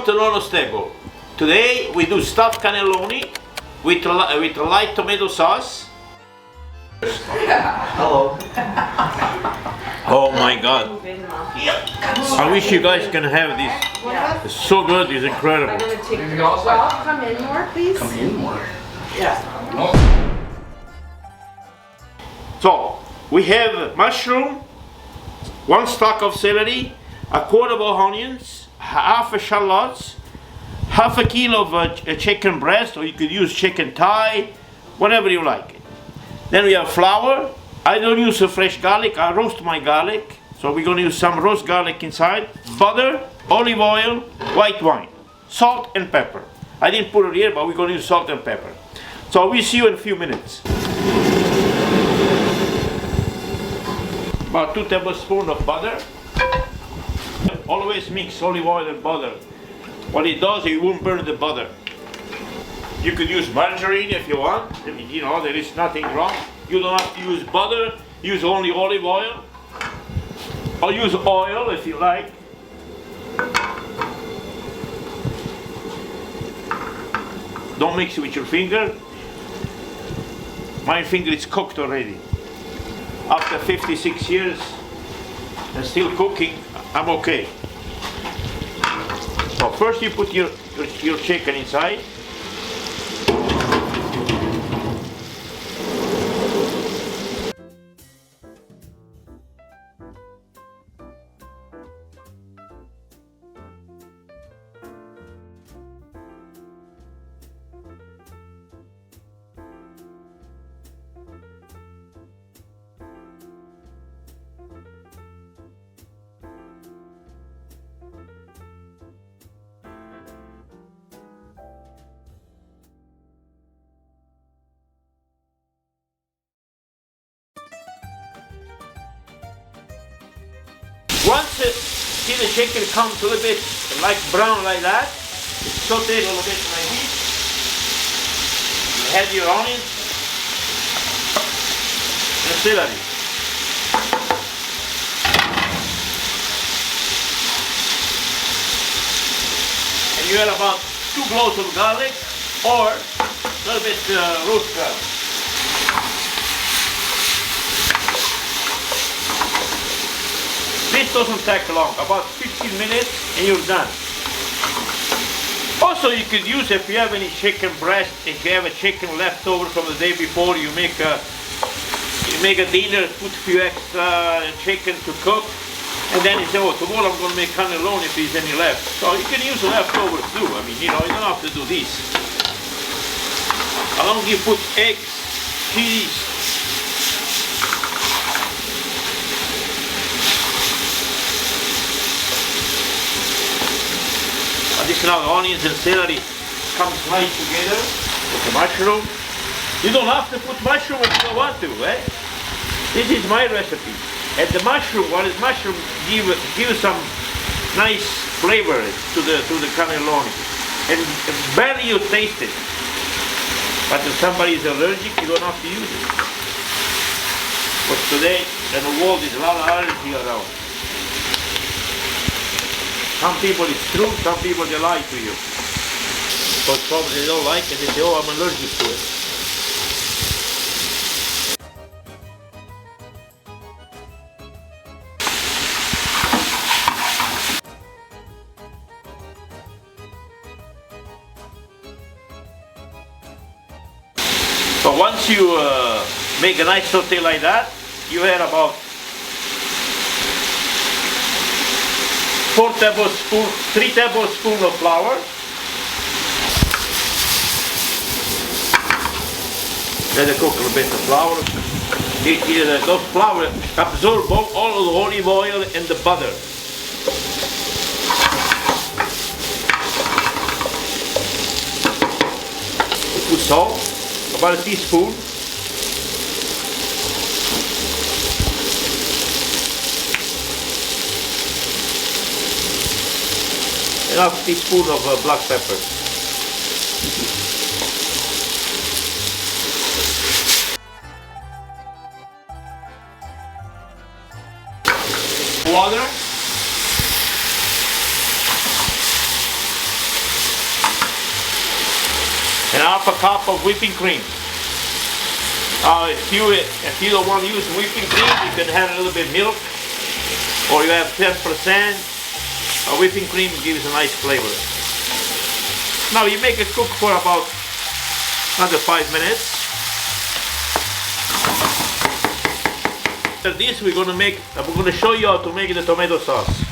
Welcome to Nonno's Table. Today we do stuffed cannelloni with light tomato sauce. Hello. Oh my god. I wish you guys can have this. It's so good, it's incredible. Well, come in more, please. Come in more. Yeah. So, we have mushroom, 1 stalk of celery, a quarter of onions, half a shallots, half a kilo of chicken breast, or you could use chicken thigh, whatever you like. Then we have flour. I don't use a fresh garlic, I roast my garlic. So we're going to use some roast garlic inside, butter, olive oil, white wine, salt and pepper. I didn't put it here, but we're going to use salt and pepper. So we'll see you in a few minutes. About 2 tablespoons of butter. Always mix olive oil and butter. What it does, it won't burn the butter. You could use margarine if you want. I mean, you know, there is nothing wrong. You don't have to use butter, use only olive oil. Or use oil if you like. Don't mix it with your finger. My finger is cooked already. After 56 years and still cooking, I'm okay. So first you put your chicken inside. Once see the chicken comes a little bit like brown like that, saute it a little bit like this. You add your onions and celery. And you add about 2 cloves of garlic or a little bit roast garlic. This doesn't take long, about 15 minutes and you're done. Also you could use, if you have any chicken breast, if you have a chicken left over from the day before, you make a dinner, put a few extra chicken to cook, and then you say, oh, tomorrow I'm going to make cannelloni if there's any left. So you can use leftovers too. I mean, you know, you don't have to do this. As long as you put eggs, cheese, this now the onions and celery comes nice together with the mushroom. You don't have to put mushroom if you don't want to, eh? This is my recipe. And the mushroom, give some nice flavor to the cannelloni. And barely you taste it. But if somebody is allergic, you don't have to use it. But today in the world there's a lot of allergy around. Some people it's true, some people they lie to you. But probably they don't like it, they say, oh, I'm allergic to it. So once you make a nice saute like that, you add about 3 tablespoons of flour. Let it cook a little bit of flour. Those flour absorb all of the olive oil and the butter. Put salt, about a teaspoon. Half teaspoon of black pepper. Water. half a cup of whipping cream. If you don't want to use whipping cream, you can add a little bit milk, or you have 10%. Whipping cream gives a nice flavor. Now you make it cook for about another 5 minutes. After this, I'm going to show you how to make the tomato sauce.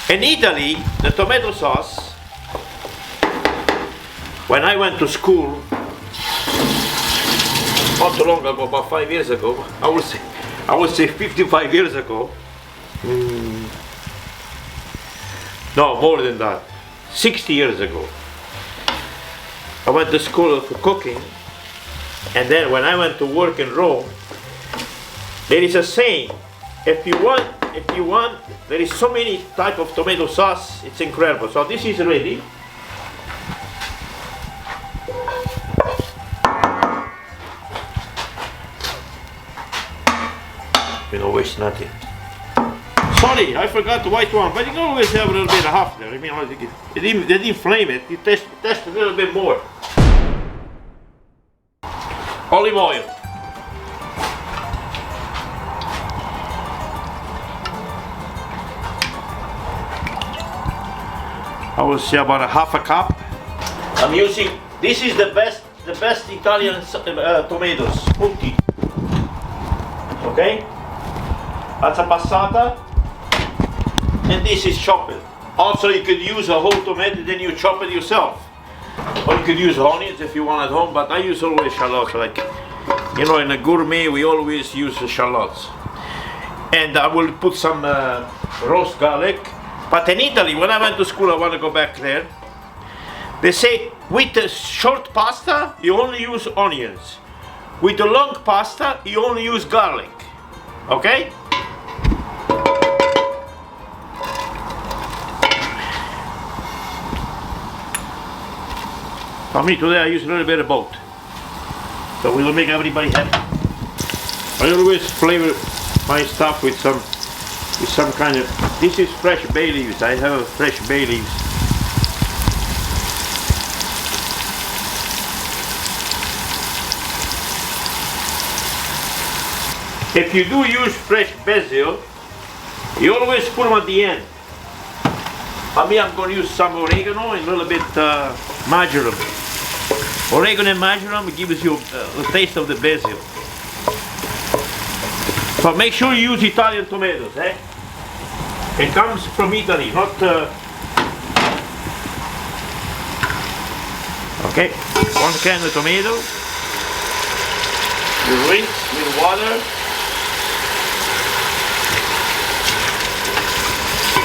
In Italy, the tomato sauce, when I went to school, not too long ago, about 5 years ago, I would say 55 years ago. No, more than that. 60 years ago. I went to school for cooking, and then when I went to work in Rome, there is a saying, if you want, there is so many type of tomato sauce, it's incredible. So this is ready. You don't waste nothing. Sorry, I forgot the white one, but you can always have a little bit of half there. I mean, they didn't flame it, you test a little bit more. Olive oil. I would say about a half a cup. I'm using, this is the best Italian tomatoes, punti. Okay? That's a passata, and this is chopped. Also, you could use a whole tomato, then you chop it yourself. Or you could use onions if you want at home, but I use always shallots. Like, you know, in a gourmet, we always use the shallots. And I will put some roast garlic. But in Italy, when I went to school, I want to go back there. They say with the short pasta, you only use onions. With the long pasta, you only use garlic. Okay? For me today, I use a little bit of both. So we will make everybody happy. I always flavor my stuff with some kind of, this is fresh bay leaves. I have fresh bay leaves. If you do use fresh basil, you always put them at the end. For me, I'm going to use some oregano and a little bit marjoram. Oregano and marjoram gives you the taste of the basil. But make sure you use Italian tomatoes, eh? It comes from Italy, not... Okay, 1 can of tomato. You rinse with water.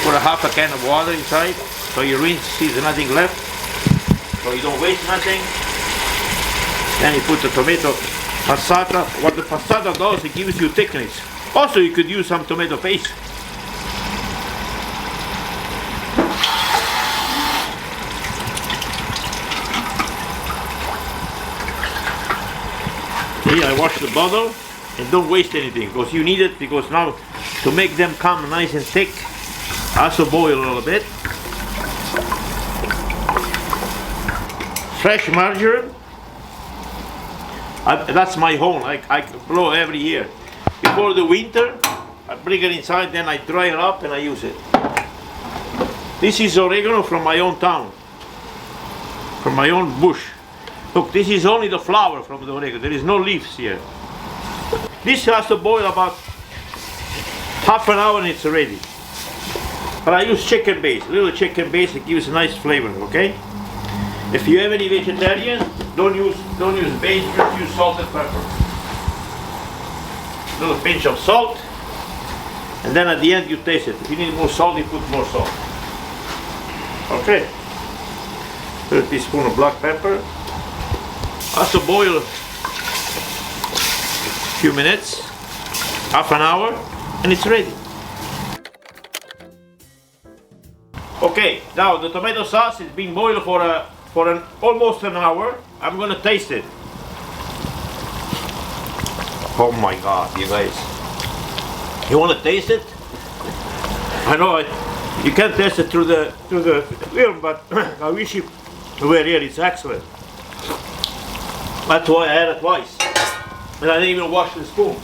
Put a half a can of water inside, so you rinse, see there's nothing left, so you don't waste nothing. Then you put the tomato passata. What the passata does, it gives you thickness. Also, you could use some tomato paste. See, I wash the bottle and don't waste anything because you need it, because now to make them come nice and thick, also boil a little bit. Fresh marjoram. That's my own. I blow every year. Before the winter, I bring it inside, then I dry it up and I use it. This is oregano from my own town, from my own bush. Look, this is only the flower from the oregano. There is no leaves here. This has to boil about half an hour and it's ready. But I use chicken base, a little chicken base. It gives a nice flavor. Okay. If you have any vegetarian, don't use base. Just use salt and pepper. A little pinch of salt, and then at the end you taste it. If you need more salt, you put more salt. Okay. A teaspoon of black pepper. Also boil a few minutes, half an hour, and it's ready. Okay, now the tomato sauce is being boiled for almost an hour. I'm gonna taste it. Oh my God, you guys! You wanna taste it? I know you can't taste it through the film, but I wish you were here. It's excellent. That's why I had it twice. And I didn't even wash the spoon.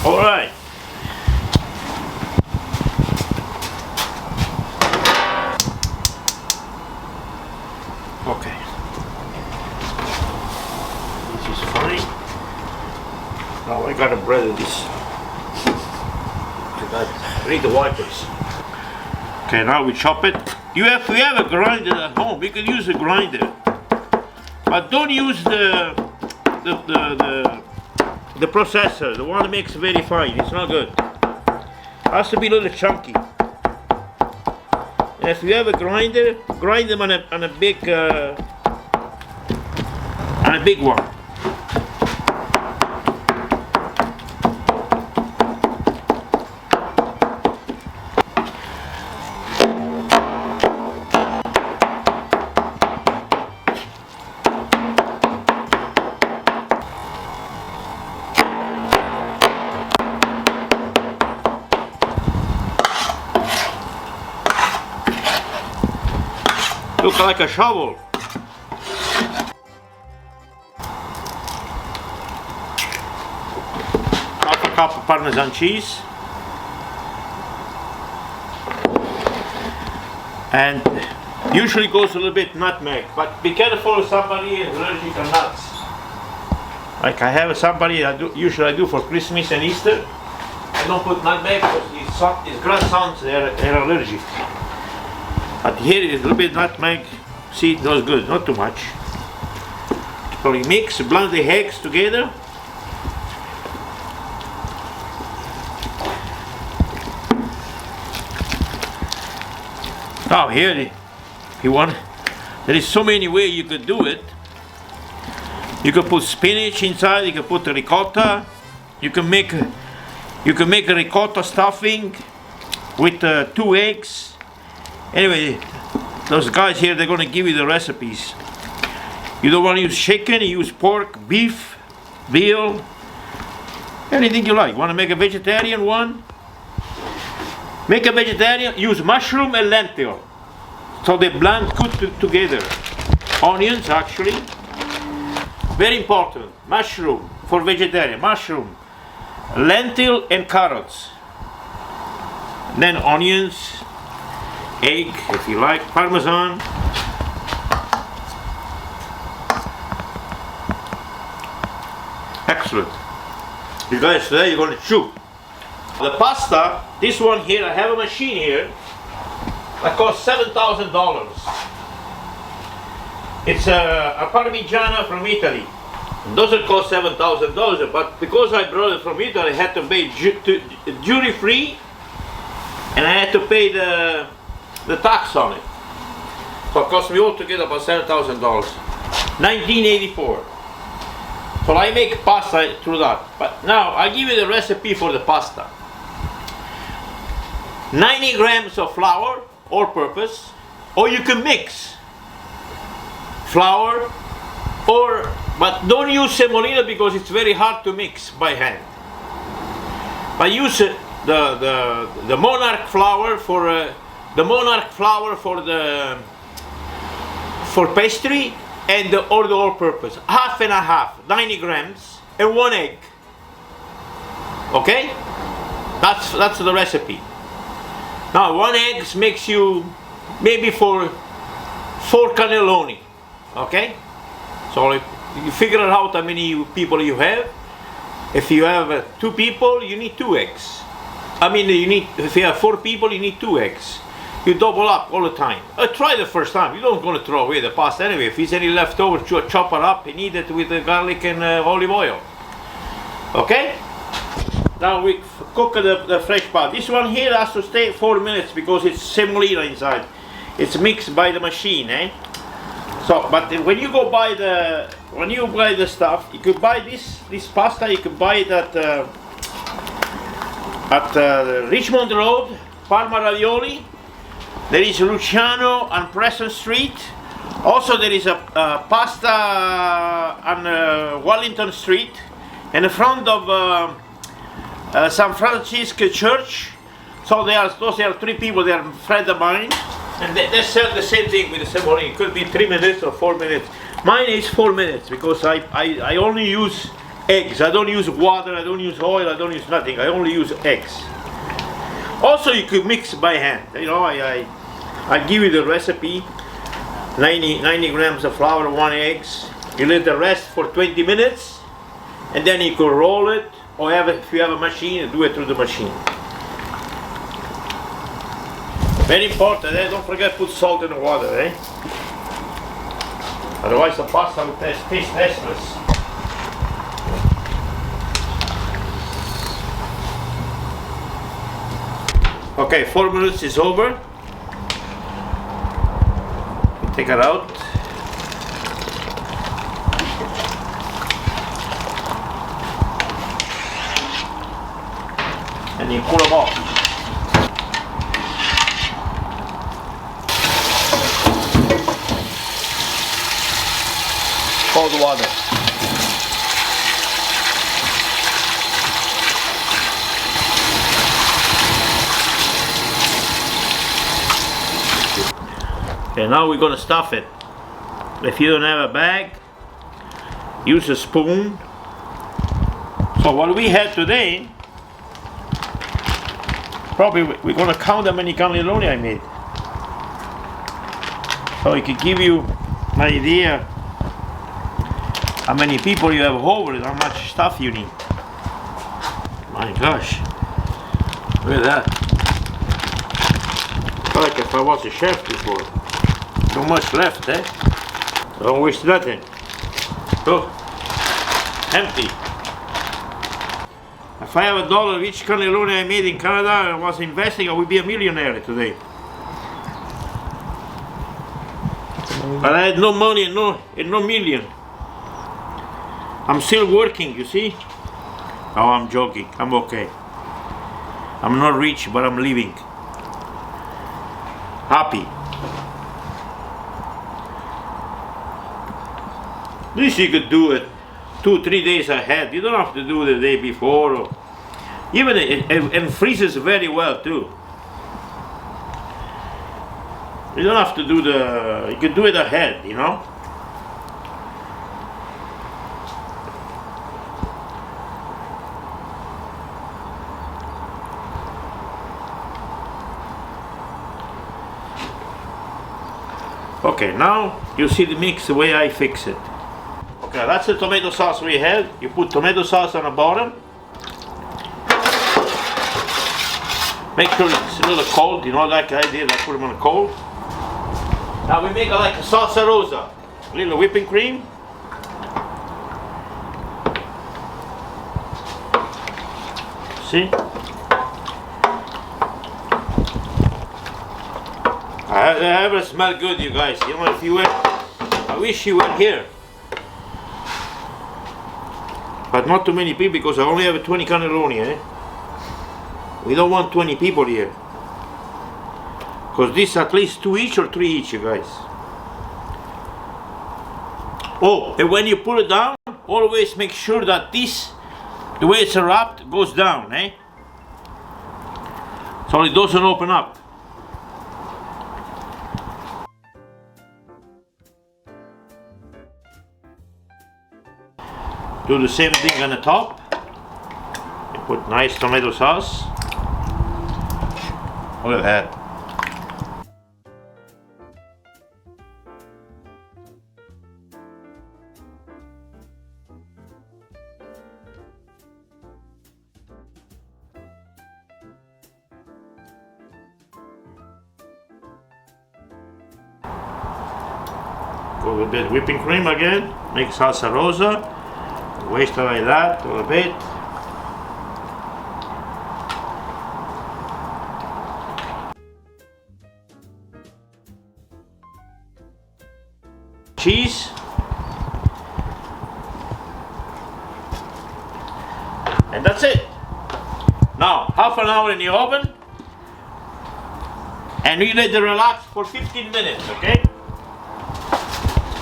Alright. Okay. This is fine. Now I gotta bread this. I need the wipers. Okay, now we chop it. We have a grinder at home. You can use a grinder, but don't use the processor. The one that makes very fine. It's not good. It has to be a little chunky. And if you have a grinder, grind them on a big one. Looks like a shovel. Half a cup of Parmesan cheese. And usually goes a little bit nutmeg, but be careful if somebody is allergic to nuts. Like I have somebody usually I do for Christmas and Easter. I don't put nutmeg because his grandsons they're allergic. But here is a little bit nutmeg. See, it does good, not too much. So you mix, blend the eggs together. Now here, if you want, there is so many ways you could do it. You can put spinach inside. You can put ricotta. You can make a ricotta stuffing with 2 eggs. Anyway, those guys here, they're going to give you the recipes. You don't want to use chicken, you use pork, beef, veal, anything you like. Want to make a vegetarian one? Make a vegetarian, use mushroom and lentil. So they blend good together. Onions, actually. Very important. Mushroom for vegetarian. Mushroom, lentil and carrots. Then onions. Egg, if you like, Parmesan. Excellent. You guys, today you're going to chew. The pasta, this one here, I have a machine here that costs $7,000. It's a Parmigiana from Italy. It doesn't cost $7,000, but because I brought it from Italy, I had to pay duty free, and I had to pay the tax on it. So it cost me altogether about $7,000. 1984. So I make pasta through that. But now I give you the recipe for the pasta. 90 grams of flour, all purpose, or you can mix flour, but don't use semolina because it's very hard to mix by hand. But use the monarch flour for for pastry, and the all-purpose. Half and a half, 90 grams, and 1 egg. Okay? That's the recipe. Now 1 egg makes you maybe for 4 cannelloni. Okay? So if you figure out how many people you have. If you have 2 people, you need 2 eggs. I mean, if you have 4 people, you need 2 eggs. You double up all the time. Try the first time. You don't want to throw away the pasta anyway. If there's any left over, chop it up and eat it with the garlic and olive oil. Okay? Now we cook the fresh pasta. This one here has to stay 4 minutes because it's semolina inside. It's mixed by the machine, eh? So, but when you buy the stuff, you could buy this pasta. You can buy it at Richmond Road, Parma Ravioli. There is Luciano on Preston Street. Also, there is a pasta on Wellington Street, in the front of San Francisco Church. So those are 3 people. They are friends of mine. And they sell the same thing with the semolina. It could be 3 minutes or 4 minutes. Mine is 4 minutes because I only use eggs. I don't use water, I don't use oil, I don't use nothing. I only use eggs. Also, you could mix by hand. You know, I give you the recipe. 90 grams of flour, 1 eggs. You let the rest for 20 minutes, and then you can roll it, or if you have a machine, do it through the machine. Very important, don't forget to put salt in the water, Otherwise the pasta will taste tasteless. Okay, 4 minutes is over. Take it out. And you pull them off. Cold water. Okay, now we're gonna stuff it. If you don't have a bag, use a spoon. So what we had today, probably we're gonna count how many cannelloni I made. So it could give you an idea how many people you have over and how much stuff you need. My gosh, look at that. I feel like if I was a chef before. Not much left, Don't waste nothing. Look, empty. If I have $1 each cannelloni I made in Canada and was investing, I would be a millionaire today. But I had no money and no million. I'm still working, you see? Oh, I'm joking. I'm okay. I'm not rich, but I'm living. Happy. At least you could do it 2-3 days ahead. You don't have to do the day before. Or even it freezes very well too. You don't have to do you can do it ahead, you know. Okay, now you see the mix the way I fix it. Okay, that's the tomato sauce we had. You put tomato sauce on the bottom. Make sure it's a little cold, you know, like I did, I put them on cold. Now we make it like a salsa rosa. A little whipping cream. See? I have it smell good, you guys. You know, if you were, I wish you were here. But not too many people because I only have 20 cannelloni, We don't want 20 people here. Because this at least 2 each or 3 each, you guys. Oh, and when you put it down, always make sure that this, the way it's wrapped, goes down, So it doesn't open up. Do the same thing on the top. You put nice tomato sauce. Look at that. Go with a bit of whipping cream again. Make salsa rosa. Waste it like that a little bit. Cheese. And that's it. Now, half an hour in the oven. And you let it relax for 15 minutes, okay?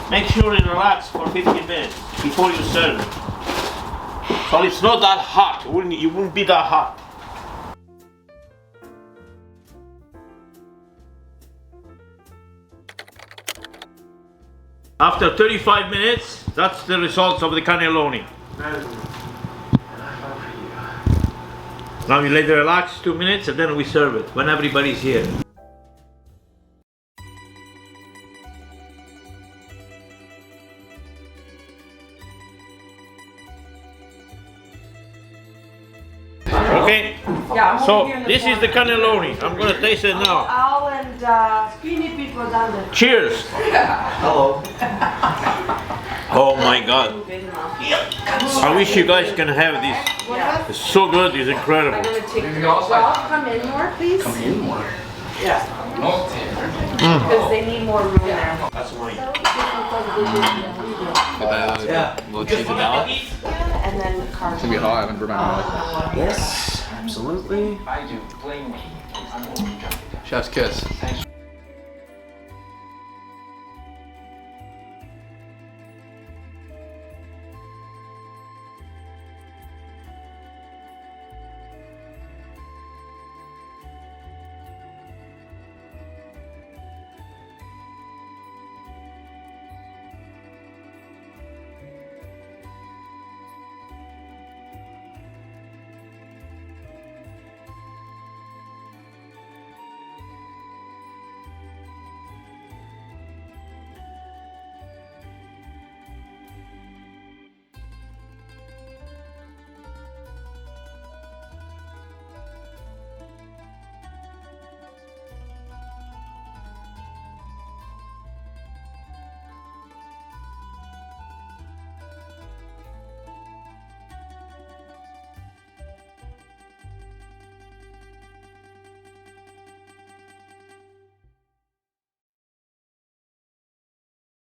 Make sure it relax for 15 minutes before you serve it. So it's not that hot, it wouldn't be that hot. After 35 minutes, that's the results of the cannelloni. Now we let it relax 2 minutes and then we serve it when everybody's here. Okay, so this is the cannelloni. I'm gonna taste it now. Al and skinny people down there. Cheers! Hello. Oh my god. I wish you guys can have this. It's so good, it's incredible. I'm gonna take the well, come in more, please. Come in more. Yeah. Because they need more room there. That's mine. Yeah. Cheese it out. And then the car. It's gonna be hot. I haven't burned my Yes, absolutely. Chef's kiss.